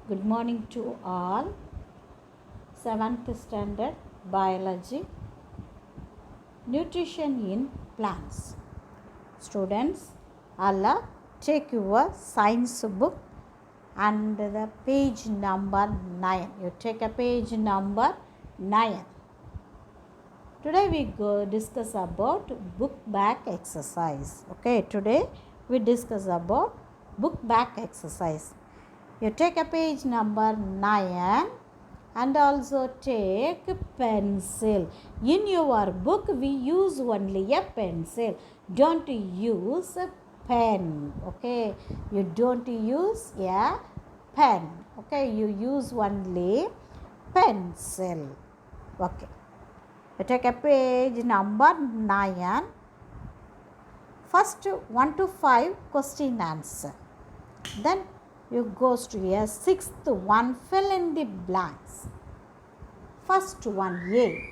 Good morning to all. 7th standard biology, nutrition in plants. Students, Allah, take your science book and the page number 9. You take a page number 9. Today we go discuss about book back exercise. Okay, today we discuss about book back exercise. You take a page number 9 and also take pencil. In your book we use only a pencil. Don't use a pen. Okay, you don't use a pen. Okay, you use only pencil. Okay, you take a page number 9. First 1 to 5 question answer. Then you goes to a sixth one, fill in the blanks. First one, A.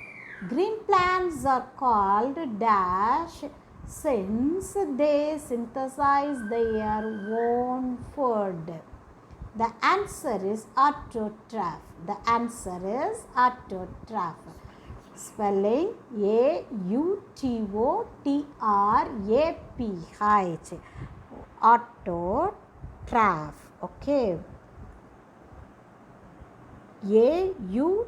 Green plants are called dash since they synthesize their own food. The answer is autotroph. The answer is autotroph. Spelling A-U-T-O-T-R-A-P-H. Autotroph. Okay. A-U-T-O-T-R-O-P-H.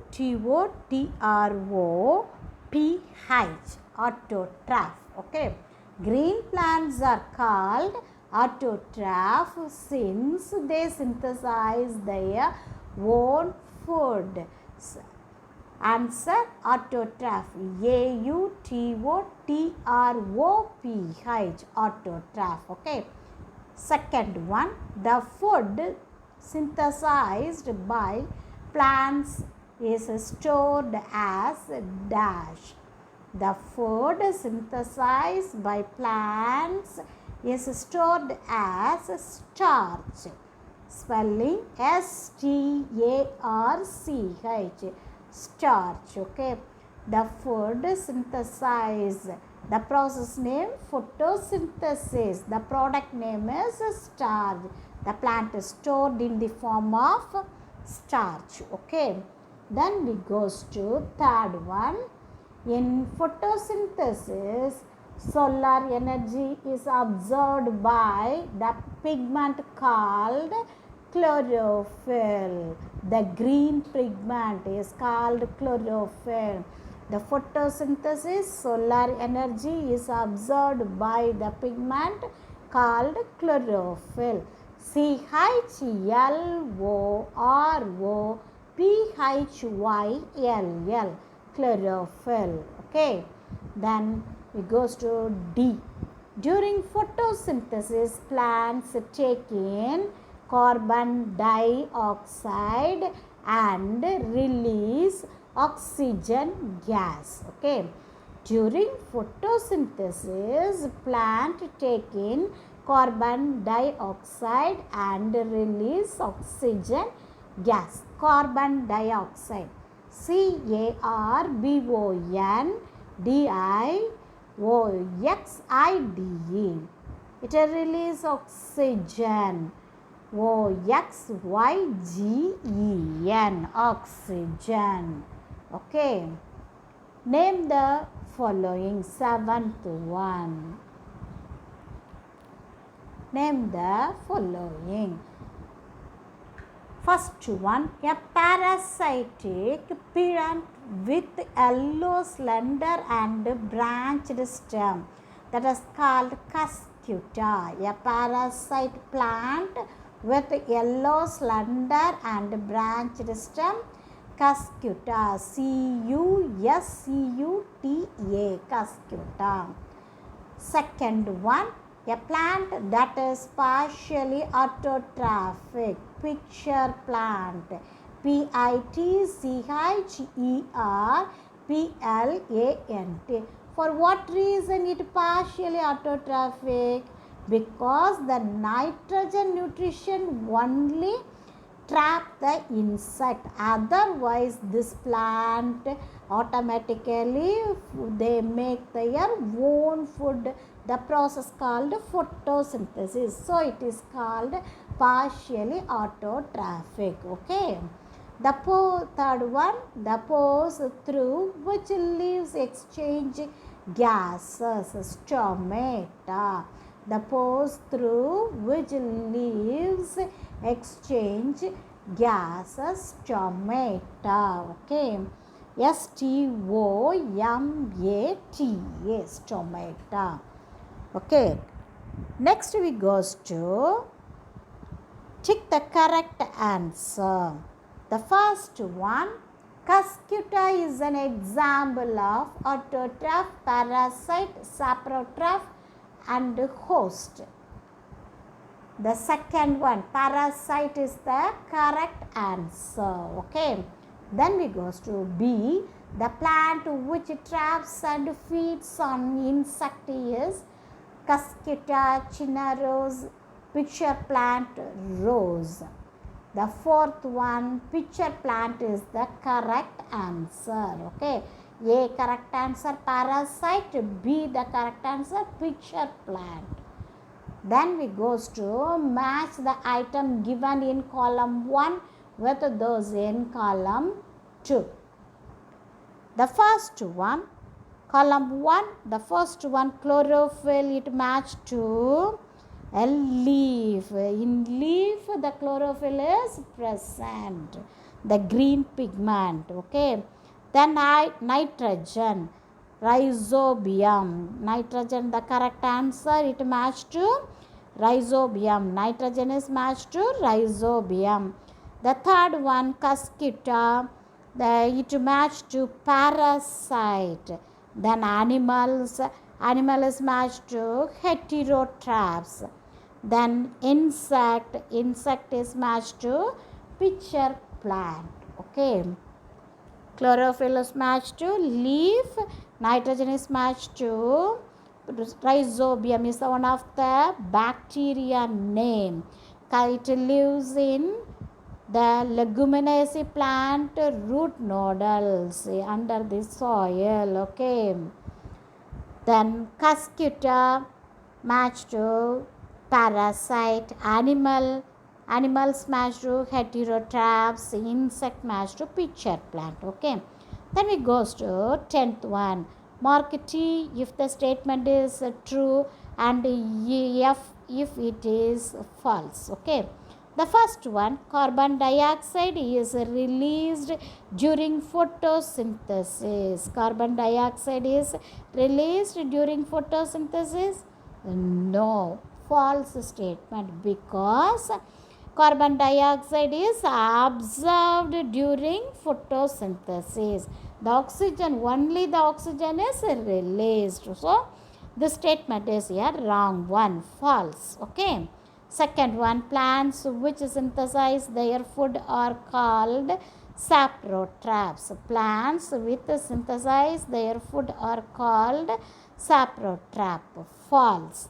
Autotroph. Okay. Green plants are called autotroph since they synthesize their own food. Answer autotroph. A-U-T-O-T-R-O-P-H. Autotroph. Okay. Second one, the food synthesized by plants is stored as dash. The food synthesized by plants is stored as starch. Spelling S-T-A-R-C-H. Starch. Okay. The food synthesized. The process name photosynthesis. The product name is starch. The plant is stored in the form of starch. Okay. Then we goes to third one. In photosynthesis, solar energy is absorbed by the pigment called chlorophyll. The green pigment is called chlorophyll. The photosynthesis, solar energy is absorbed by the pigment called chlorophyll. C-H-L-O-R-O-P-H-Y-L-L. Chlorophyll. Okay. Then it goes to D. During photosynthesis, plants take in carbon dioxide and release oxygen gas. Okay. During photosynthesis, plant take in carbon dioxide and release oxygen gas. Carbon dioxide. C-A-R-B-O-N-D-I-O-X-I-D-E. It release oxygen. O-X-Y-G-E-N. Oxygen. Okay. Name the following. Seventh one. Name the following. First one, a parasitic plant with yellow, slender and branched stem that is called cuscuta. A parasite plant with yellow, slender and branched stem, cuscuta. C-U-S-C-U-T-A. Cuscuta. Second one, a plant that is partially autotrophic. Pitcher plant. P-I-T-C-H-E-R-P-L-A-N-T. For what reason it partially autotrophic? Because the nitrogen nutrition only trap the insect. Otherwise, this plant automatically they make their own food. The process called photosynthesis. So, it is called partially autotrophic. Okay. The third one, the pores through which leaves exchange gases, stomata. The pores through which leaves exchange gases, stomata. Okay. stomata, stomata. Okay. Next we goes to tick the correct answer. The first one, Cuscuta is an example of autotroph, parasite, saprotroph and host. The second one, parasite is the correct answer. Okay. Then we goes to B. The plant which traps and feeds on insect is Cuscuta cinereus, pitcher plant, rose. The fourth one, pitcher plant is the correct answer. Okay. A correct answer, parasite. B the correct answer, pitcher plant. Then we goes to match the item given in column 1 with those in column 2. The first one, column 1, the first one, chlorophyll, it matched to a leaf. In leaf, the chlorophyll is present, the green pigment. Okay. Then nitrogen, rhizobium. Nitrogen, the correct answer, it matched to rhizobium. Nitrogen is matched to rhizobium. The third one, Cuscuta, it matched to parasite. Then animal is matched to heterotrophs. Then insect is matched to pitcher plant. Okay. Chlorophyll is matched to leaf. Nitrogen is matched to rhizobium is one of the bacteria name. It lives in the leguminous plant root nodules under the soil. Okay. Then Cuscuta matched to parasite, animals matched to heterotrophs, insect matched to pitcher plant. Okay. Then we goes to 10th one. Mark T if the statement is true and F if it is false. Okay. The first one, carbon dioxide is released during photosynthesis. Carbon dioxide is released during photosynthesis? No, false statement, because carbon dioxide is absorbed during photosynthesis. The oxygen, only the oxygen is released. So, this statement is a wrong one, false. Okay. Second one, plants which synthesize their food are called saprotrophs. Plants which synthesize their food are called saprotroph. False.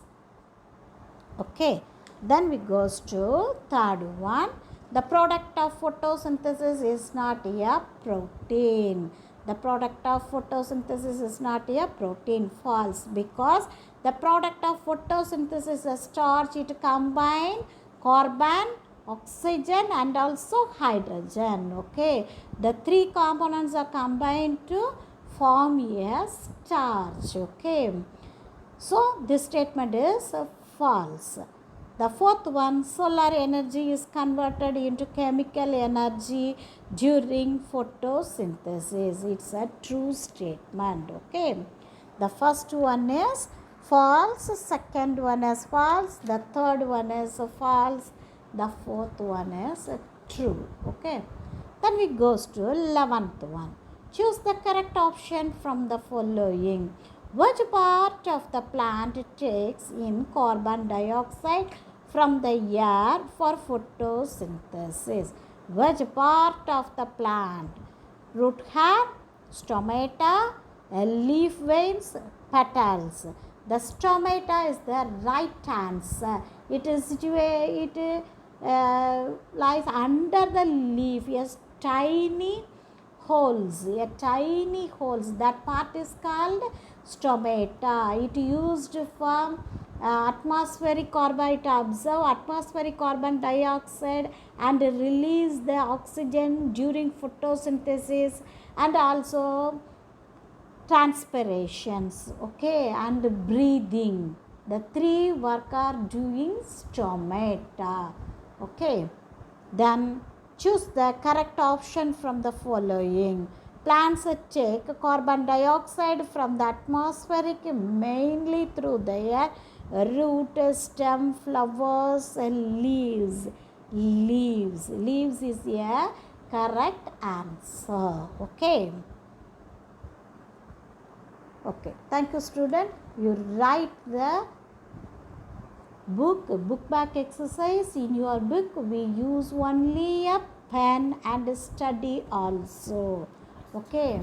Okay. Then we goes to third one. The product of photosynthesis is not a protein. The product of photosynthesis is not a protein. False, because the product of photosynthesis is starch. It combine carbon, oxygen and also hydrogen. Okay. The three components are combined to form a starch. Okay. So, this statement is false. The fourth one, solar energy is converted into chemical energy during photosynthesis. It's a true statement. Okay. The first one is false, second one is false, the third one is false, the fourth one is true. Okay. Then we goes to 11th one. Choose the correct option from the following. Which part of the plant takes in carbon dioxide from the air for photosynthesis? Which part of the plant? Root hair, stomata, leaf veins, petals. The stomata is the right answer. It is situated, lies under the leaf. Yes, tiny holes. That part is called stomata. It used for atmospheric carbon, it observe atmospheric carbon dioxide and release the oxygen during photosynthesis and also transpirations, okay, and breathing. The three work are doing stomata, okay. Then choose the correct option from the following. Plants take carbon dioxide from the atmospheric mainly through their root, stem, flowers, and leaves. Leaves is a correct answer, okay. Okay, thank you student. You write the book back exercise. In your book we use only a pen and study also, okay.